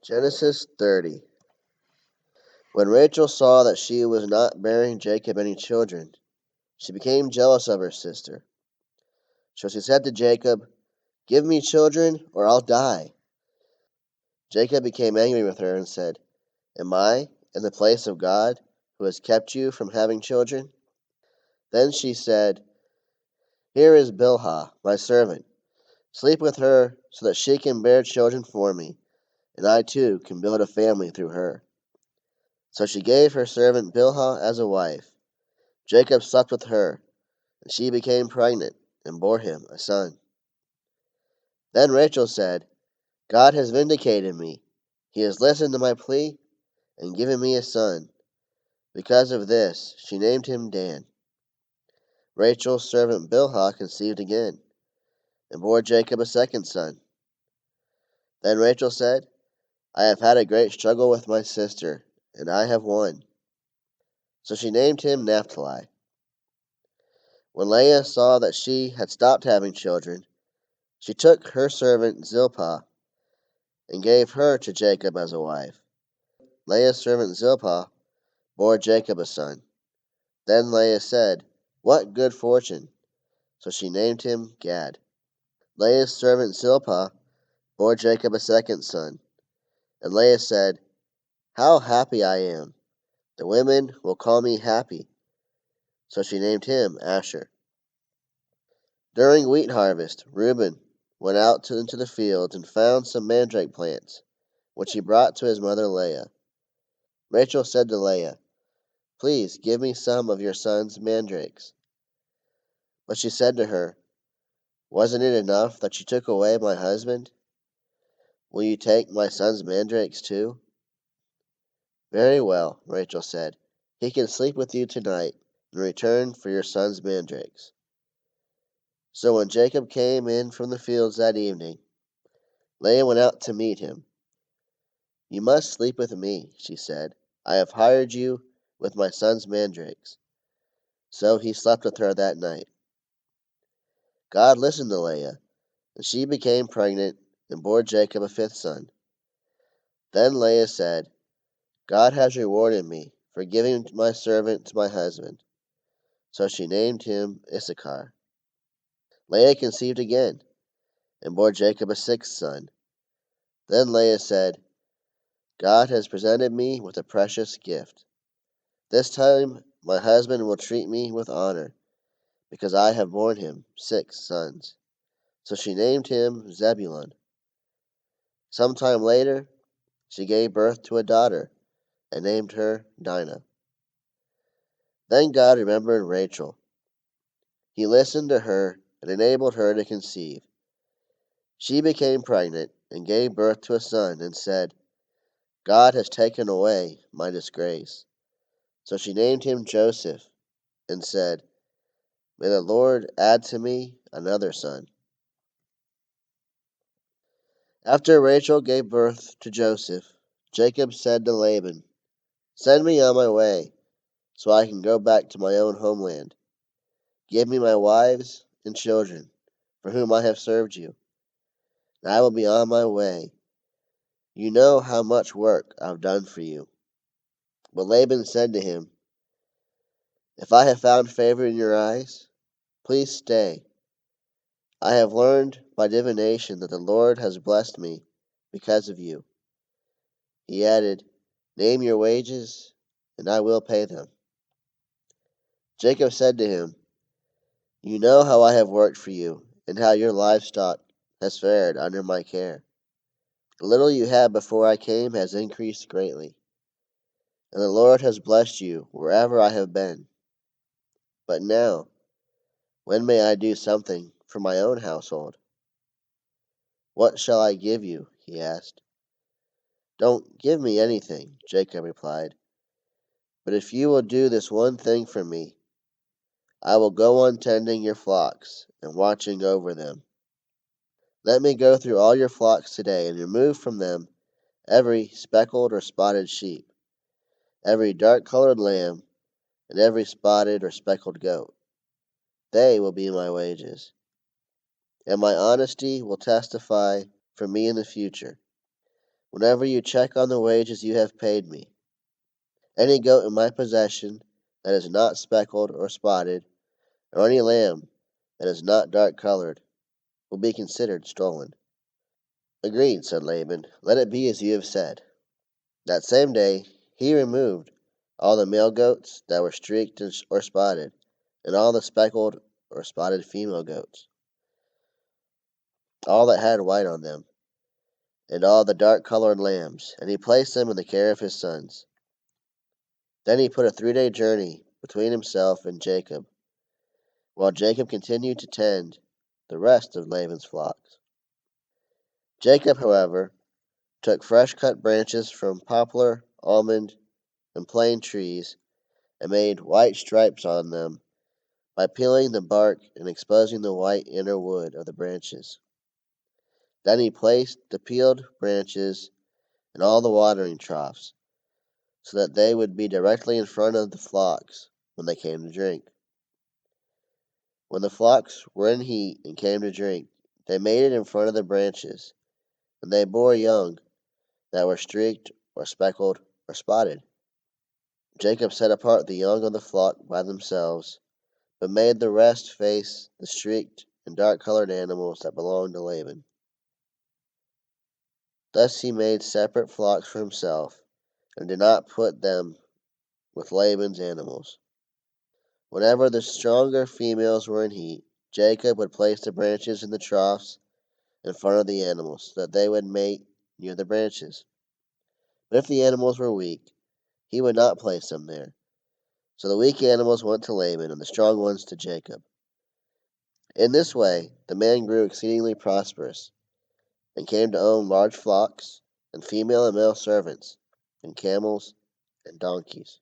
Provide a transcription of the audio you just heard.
Genesis 30. When Rachel saw that she was not bearing Jacob any children, she became jealous of her sister. So she said to Jacob, "Give me children, or I'll die." Jacob became angry with her and said, "Am I in the place of God, who has kept you from having children?" Then she said, "Here is Bilhah, my servant. Sleep with her so that she can bear children for me, and I too can build a family through her." So she gave her servant Bilhah as a wife. Jacob slept with her, and she became pregnant and bore him a son. Then Rachel said, "God has vindicated me. He has listened to my plea and given me a son." Because of this, she named him Dan. Rachel's servant Bilhah conceived again and bore Jacob a second son. Then Rachel said, "I have had a great struggle with my sister, and I have won." So she named him Naphtali. When Leah saw that she had stopped having children, she took her servant Zilpah and gave her to Jacob as a wife. Leah's servant Zilpah bore Jacob a son. Then Leah said, "What good fortune!" So she named him Gad. Leah's servant Zilpah bore Jacob a second son. And Leah said, "How happy I am! The women will call me happy." So she named him Asher. During wheat harvest, Reuben went out into the fields and found some mandrake plants, which he brought to his mother Leah. Rachel said to Leah, "Please give me some of your son's mandrakes." But she said to her, "Wasn't it enough that you took away my husband? Will you take my son's mandrakes too?" "Very well," Rachel said. "He can sleep with you tonight in return for your son's mandrakes." So when Jacob came in from the fields that evening, Leah went out to meet him. "You must sleep with me," she said. "I have hired you with my son's mandrakes." So he slept with her that night. God listened to Leah, and she became pregnant and bore Jacob a fifth son. Then Leah said, "God has rewarded me for giving my servant to my husband." So she named him Issachar. Leah conceived again and bore Jacob a sixth son. Then Leah said, "God has presented me with a precious gift. This time my husband will treat me with honor, because I have borne him six sons." So she named him Zebulun. Some time later, she gave birth to a daughter and named her Dinah. Then God remembered Rachel. He listened to her and enabled her to conceive. She became pregnant and gave birth to a son and said, "God has taken away my disgrace." So she named him Joseph and said, "May the Lord add to me another son." After Rachel gave birth to Joseph, Jacob said to Laban, "Send me on my way, so I can go back to my own homeland. Give me my wives and children, for whom I have served you, and I will be on my way. You know how much work I have done for you." But Laban said to him, "If I have found favor in your eyes, please stay. I have learned by divination that the Lord has blessed me because of you." He added, "Name your wages, and I will pay them." Jacob said to him, "You know how I have worked for you, and how your livestock has fared under my care. The little you had before I came has increased greatly, and the Lord has blessed you wherever I have been. But now, when may I do something for my own household?" "What shall I give you?" he asked. "Don't give me anything," Jacob replied. "But if you will do this one thing for me, I will go on tending your flocks and watching over them. Let me go through all your flocks today and remove from them every speckled or spotted sheep, every dark-colored lamb, and every spotted or speckled goat. They will be my wages, and my honesty will testify for me in the future. whenever you check on the wages you have paid me. Any goat in my possession that is not speckled or spotted, or any lamb that is not dark-colored, will be considered stolen." "Agreed," said Laban. "Let it be as you have said." That same day he removed all the male goats that were streaked or spotted, and all the speckled or spotted female goats, all that had white on them, and all the dark-colored lambs, and he placed them in the care of his sons. Then he put a 3-day journey between himself and Jacob, while Jacob continued to tend the rest of Laban's flocks. Jacob, however, took fresh-cut branches from poplar, almond, and plane trees, and made white stripes on them by peeling the bark and exposing the white inner wood of the branches. Then he placed the peeled branches in all the watering troughs, so that they would be directly in front of the flocks when they came to drink. When the flocks were in heat and came to drink, they made it in front of the branches, and they bore young that were streaked or speckled or spotted. Jacob set apart the young of the flock by themselves, but made the rest face the streaked and dark-colored animals that belonged to Laban. Thus he made separate flocks for himself, and did not put them with Laban's animals. Whenever the stronger females were in heat, Jacob would place the branches in the troughs in front of the animals, so that they would mate near the branches. But if the animals were weak, he would not place them there. So the weak animals went to Laban, and the strong ones to Jacob. In this way the man grew exceedingly prosperous, and came to own large flocks, and female and male servants, and camels, and donkeys.